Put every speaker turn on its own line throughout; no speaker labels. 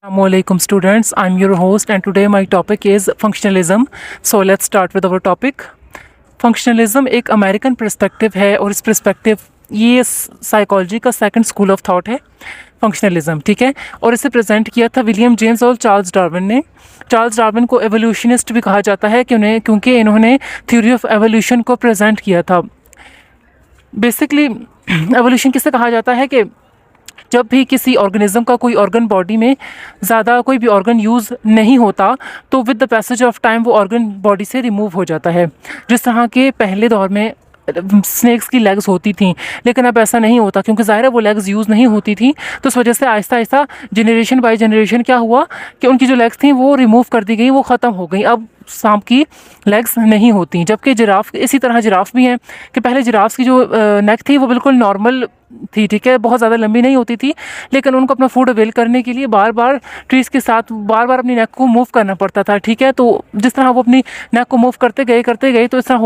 Assalamualaikum students, I'm your host and today my topic is functionalism. So let's start with our topic. Functionalism एक American perspective है और इस perspective ये psychology का second school of thought है functionalism, ठीक है। और इसे प्रेजेंट किया था विलियम जेम्स और चार्ल्स डार्विन ने। चार्ल्स डार्विन को एवोल्यूशनिस्ट भी कहा जाता है क्योंकि इन्होंने थ्योरी ऑफ एवोल्यूशन को प्रेजेंट किया था। बेसिकली एवोल्यूशन किसे कहा जाता है कि जब भी किसी ऑर्गेनिज्म का कोई ऑर्गन बॉडी में ज़्यादा कोई भी ऑर्गन यूज़ नहीं होता तो with the passage of time वो ऑर्गन बॉडी से रिमूव हो जाता है। जिस तरह के पहले दौर में स्नेक्स की लेग्स होती थी, लेकिन अब ऐसा नहीं होता क्योंकि ज़ाहिर है वो लेग्स यूज़ नहीं होती थी। तो इस वजह से Aahista Aahista generation by generation क्या हुआ कि उनकी जो लेग्स थी वो रिमूव कर दी गई, वो ख़त्म हो गई। अब सांप की लेग्स नहीं होती। जबकि जिराफ, इसी तरह जिराफ भी हैं कि पहले जिराफ की जो नेक थी वो बिल्कुल नॉर्मल थी, ठीक है, बहुत ज़्यादा लंबी नहीं होती थी, लेकिन उनको अपना फूड अवेल करने के लिए बार बार ट्रीज़ के साथ बार बार अपनी नेक को मूव करना पड़ता था, ठीक है। तो जिस तरह वो अपनी नेक को मूव करते गए तो इस तरह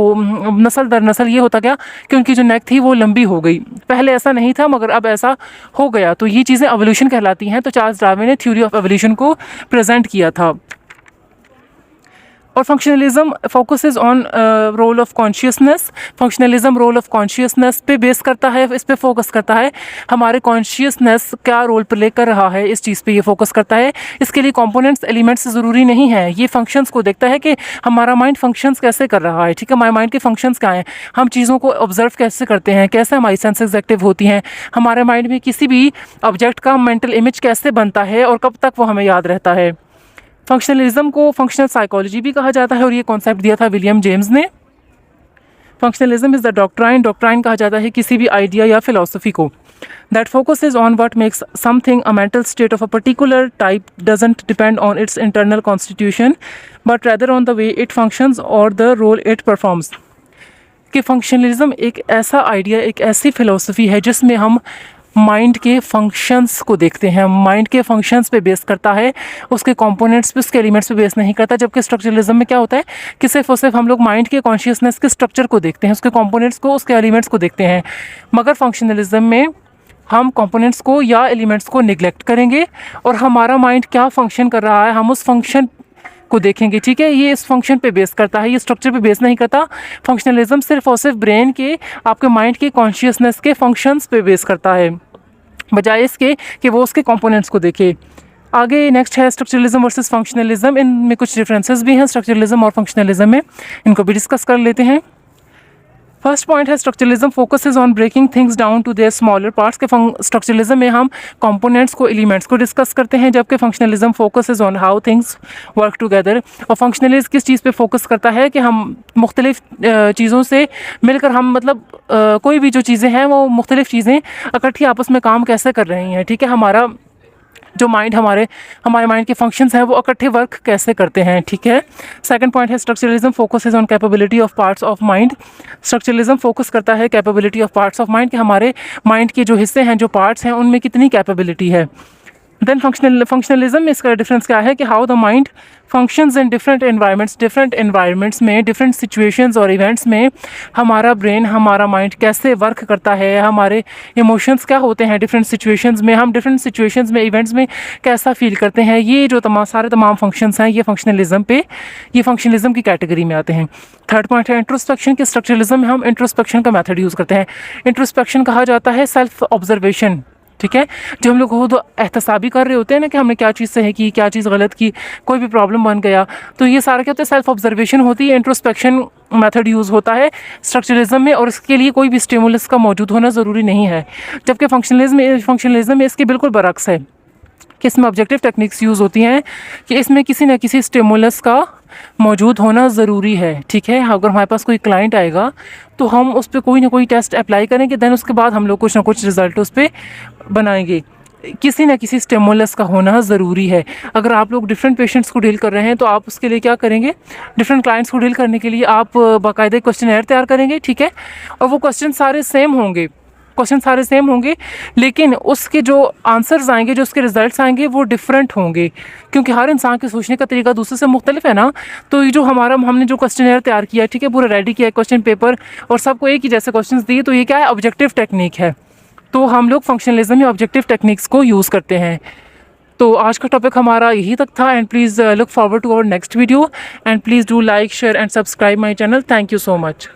नस्ल दर नस्ल ये होता गया कि उनकी जो नेक थी वो लंबी हो गई। पहले ऐसा नहीं था मगर अब ऐसा हो गया। तो ये चीज़ें एवोल्यूशन कहलाती हैं। तो चार्ल्स डार्विन ने थ्योरी ऑफ एवोल्यूशन को प्रेजेंट किया था। और functionalism focuses on role of consciousness. Functionalism role of consciousness पे बेस करता है, इस पे फोकस करता है। हमारे कॉन्शियसनेस क्या रोल प्ले कर रहा है, इस चीज़ पे ये फोकस करता है। इसके लिए कंपोनेंट्स एलिमेंट्स ज़रूरी नहीं है, ये फंक्शंस को देखता है कि हमारा माइंड फंक्शंस कैसे कर रहा है, ठीक है। हमारे माइंड के फंक्शंस क्या हैं, हम चीज़ों को ऑब्जर्व कैसे करते हैं, कैसे हमारी सेंसेस एक्टिव होती हैं, हमारे माइंड में किसी भी ऑब्जेक्ट का मेंटल इमेज कैसे बनता है और कब तक वो हमें याद रहता है। फंक्शनलिज्म को फंक्शनल साइकोलॉजी भी कहा जाता है और ये कॉन्सेप्ट दिया था विलियम जेम्स ने। फंक्शनलिज्म इज़ द डॉक्ट्राइन कहा जाता है किसी भी आइडिया या फिलॉसफी को that focuses on what makes something a mental state of a particular type doesn't depend on it's internal constitution but rather on the way it functions और the role it performs. कि functionalism एक ऐसा idea, एक ऐसी philosophy है जिसमें हम mind के फंक्शंस को देखते हैं, माइंड के फंक्शंस पे बेस करता है, उसके कंपोनेंट्स पे, उसके एलिमेंट्स पे बेस नहीं करता। जबकि स्ट्रक्चरलिज्म में क्या होता है कि सिर्फ और सिर्फ हम लोग माइंड के कॉन्शियसनेस के स्ट्रक्चर को देखते हैं, उसके कंपोनेंट्स को, उसके एलिमेंट्स को देखते हैं। मगर फंक्शनलिज्म में हम कंपोनेंट्स को या एलिमेंट्स को निगलेक्ट करेंगे और हमारा माइंड क्या फंक्शन कर रहा है हम उस फंक्शन को देखेंगे, ठीक है। ये इस फंक्शन पे बेस करता है, ये स्ट्रक्चर पे बेस नहीं करता। फंक्शनलिज्म सिर्फ और सिर्फ ब्रेन के, आपके माइंड के कॉन्शियसनेस के फंक्शंस पे बेस करता है, बजाय इसके कि वो उसके कंपोनेंट्स को देखे। आगे नेक्स्ट है स्ट्रक्चरलिज्म वर्सेस फंक्शनलिज्म। इनमें कुछ डिफरेंसेस भी हैं स्ट्रक्चरलिज्म और फंक्शनलिज्म में, इनको भी डिस्कस कर लेते हैं। फर्स्ट पॉइंट है structuralism focuses on breaking things down to their smaller parts. के स्ट्रक्चरलिज्म में हम कंपोनेंट्स को, एलिमेंट्स को डिस्कस करते हैं, जबकि functionalism focuses on how things work together. और फंक्शनलिज्म किस चीज़ पे फोकस करता है कि हम मुख्तलिफ चीज़ों से मिलकर, हम मतलब कोई भी जो चीज़ें हैं वो मुख्तलिफ चीज़ें इकट्ठी आपस में काम कैसे कर रही हैं, ठीक है। हमारा जो माइंड, हमारे माइंड के फंक्शंस हैं वो इकट्ठे वर्क कैसे करते हैं, ठीक है। सेकंड पॉइंट है structuralism focuses on capability of parts of mind. Structuralism focus करता है capability of parts of mind, कि हमारे माइंड के जो हिस्से हैं, जो पार्ट्स हैं, उनमें कितनी कैपेबिलिटी है। देन फंक्शनलिज्म में इसका डिफरेंस क्या है कि how the mind functions in different environments में, डिफरेंट सिचुएशंस और इवेंट्स में हमारा ब्रेन, हमारा माइंड कैसे वर्क करता है, हमारे इमोशंस क्या होते हैं डिफरेंट सिचुएशंस में, हम डिफरेंट सिचुएशंस में, इवेंट्स में कैसा फील करते हैं। ये जो तमाम फंक्शंस हैं ये फंक्शनलिज्म की कैटेगरी में आते हैं। थर्ड पॉइंट है इंट्रोस्पेक्शन। के स्ट्रक्चरलिज्म में हम इंट्रोस्पेक्शन का मेथड यूज़ करते हैं। इंट्रोस्पेक्शन कहा जाता है सेल्फ ऑब्जर्वेशन, ठीक है। जो हम लोग खुद एहतसाबी कर रहे होते हैं ना कि हमने क्या चीज़ सही की, क्या चीज़ गलत की, कोई भी प्रॉब्लम बन गया, तो ये सारा क्या होता है, सेल्फ ऑब्जर्वेशन होती है। इंट्रोस्पेक्शन मेथड यूज़ होता है स्ट्रक्चरलिज्म में और इसके लिए कोई भी स्टिमुलस का मौजूद होना ज़रूरी नहीं है। जबकि फंक्शनलिज्म में इसके बिल्कुल बरक्स है कि इसमें ऑब्जेक्टिव टेक्निक्स यूज़ होती हैं कि इसमें किसी न किसी स्टिमुलस का मौजूद होना ज़रूरी है, ठीक है। अगर हमारे पास कोई क्लाइंट आएगा तो हम उस पर कोई ना कोई टेस्ट अप्लाई करेंगे, दैन उसके बाद हम लोग कुछ ना कुछ रिज़ल्ट उस पर बनाएंगे। किसी न किसी स्टिमुलस का होना ज़रूरी है। अगर आप लोग डिफरेंट पेशेंट्स को डील कर रहे हैं तो आप उसके लिए क्या करेंगे, डिफरेंट क्लाइंट्स को डील करने के लिए आप बाकायदा क्वेश्चनर तैयार करेंगे, ठीक है। और वो क्वेश्चन सारे सेम होंगे, लेकिन उसके जो आंसर्स आएंगे, जो उसके रिजल्ट्स आएंगे वो डिफरेंट होंगे, क्योंकि हर इंसान के सोचने का तरीका दूसरे से मुख्तलिफ है ना। तो ये जो हमने जो क्वेश्चनर तैयार किया है, ठीक है, पूरा रेडी किया है क्वेश्चन पेपर और सबको एक ही जैसे क्वेश्चंस दिए, तो ये क्या है, ऑब्जेक्टिव टेक्निक है। तो हम लोग फंक्शनलिज्म में ऑब्जेक्टिव टेक्निक्स को यूज़ करते हैं। तो आज का टॉपिक हमारा यही तक था and please look forward to our next video and please do like share and subscribe my channel. Thank you so much.